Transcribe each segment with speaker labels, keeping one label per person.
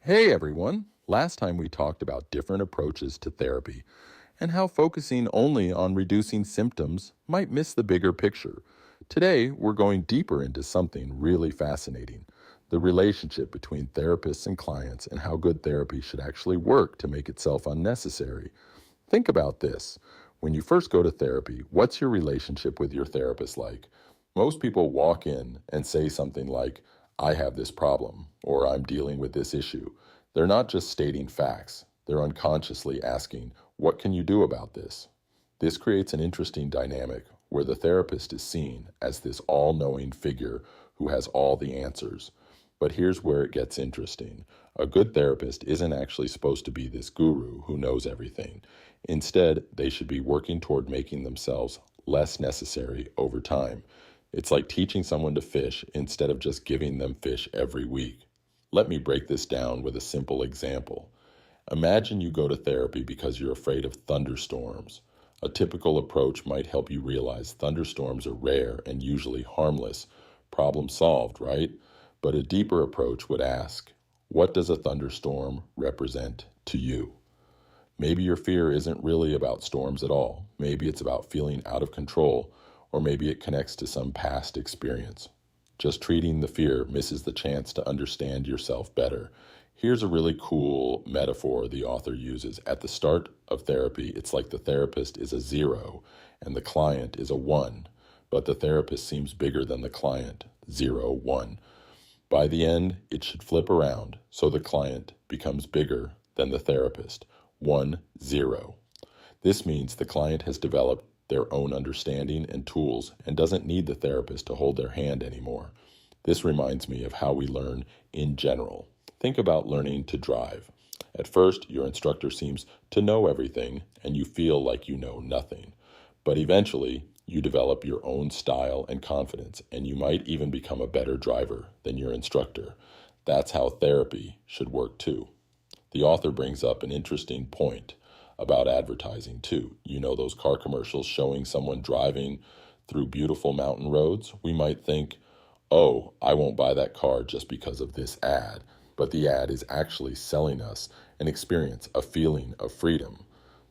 Speaker 1: Hey everyone! Last time we talked about different approaches to therapy and how focusing only on reducing symptoms might miss the bigger picture. Today, we're going deeper into something really fascinating: the relationship between therapists and clients and how good therapy should actually work to make itself unnecessary. Think about this. When you first go to therapy, what's your relationship with your therapist like? Most people walk in and say something like, I have this problem, or I'm dealing with this issue. They're not just stating facts, they're unconsciously asking, what can you do about this? This creates an interesting dynamic where the therapist is seen as this all knowing figure who has all the answers. But here's where it gets interesting. A good therapist isn't actually supposed to be this guru who knows everything. Instead, they should be working toward making themselves less necessary over time. It's like teaching someone to fish instead of just giving them fish every week. Let me break this down with a simple example. Imagine you go to therapy because you're afraid of thunderstorms. A typical approach might help you realize thunderstorms are rare and usually harmless. Problem solved, right? But a deeper approach would ask, what does a thunderstorm represent to you? Maybe your fear isn't really about storms at all. Maybe it's about feeling out of control, or maybe it connects to some past experience. Just treating the fear misses the chance to understand yourself better. Here's a really cool metaphor the author uses. At the start of therapy, it's like the therapist is a 0 and the client is a 1, but the therapist seems bigger than the client, 0, 1. By the end, it should flip around, so the client becomes bigger than the therapist, 1, 0. This means the client has developed their own understanding and tools and doesn't need the therapist to hold their hand anymore. This reminds me of how we learn in general. Think about learning to drive. At first, your instructor seems to know everything and you feel like you know nothing. But eventually, you develop your own style and confidence, and you might even become a better driver than your instructor. That's how therapy should work too. The author brings up an interesting point about advertising too. You know those car commercials showing someone driving through beautiful mountain roads? We might think, oh, I won't buy that car just because of this ad. But the ad is actually selling us an experience, a feeling of freedom.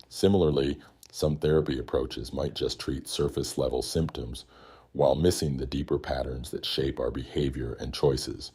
Speaker 1: Similarly, some therapy approaches might just treat surface level symptoms while missing the deeper patterns that shape our behavior and choices.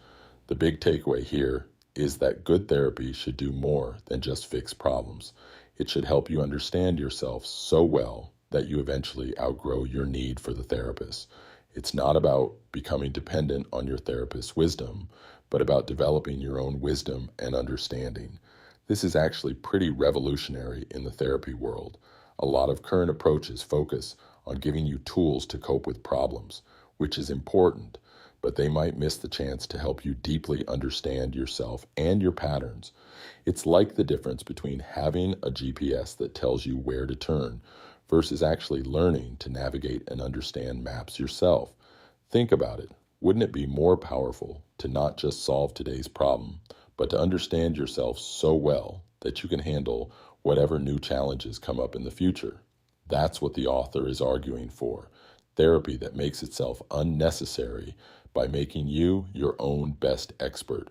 Speaker 1: The big takeaway here is that good therapy should do more than just fix problems. It should help you understand yourself so well that you eventually outgrow your need for the therapist. It's not about becoming dependent on your therapist's wisdom, but about developing your own wisdom and understanding. This is actually pretty revolutionary in the therapy world. A lot of current approaches focus on giving you tools to cope with problems, which is important, but they might miss the chance to help you deeply understand yourself and your patterns. It's like the difference between having a GPS that tells you where to turn versus actually learning to navigate and understand maps yourself. Think about it. Wouldn't it be more powerful to not just solve today's problem, but to understand yourself so well that you can handle whatever new challenges come up in the future? That's what the author is arguing for. Therapy that makes itself unnecessary by making you your own best expert.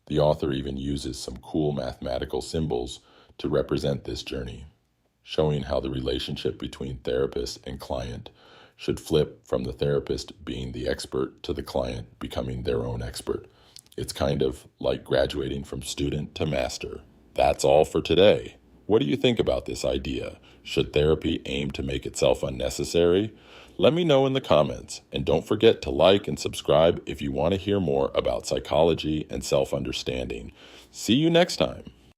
Speaker 1: The author even uses some cool mathematical symbols to represent this journey, showing how the relationship between therapist and client should flip from the therapist being the expert to the client becoming their own expert. It's kind of like graduating from student to master. That's all for today. What do you think about this idea? Should therapy aim to make itself unnecessary? Let me know in the comments, and don't forget to like and subscribe if you want to hear more about psychology and self-understanding. See you next time.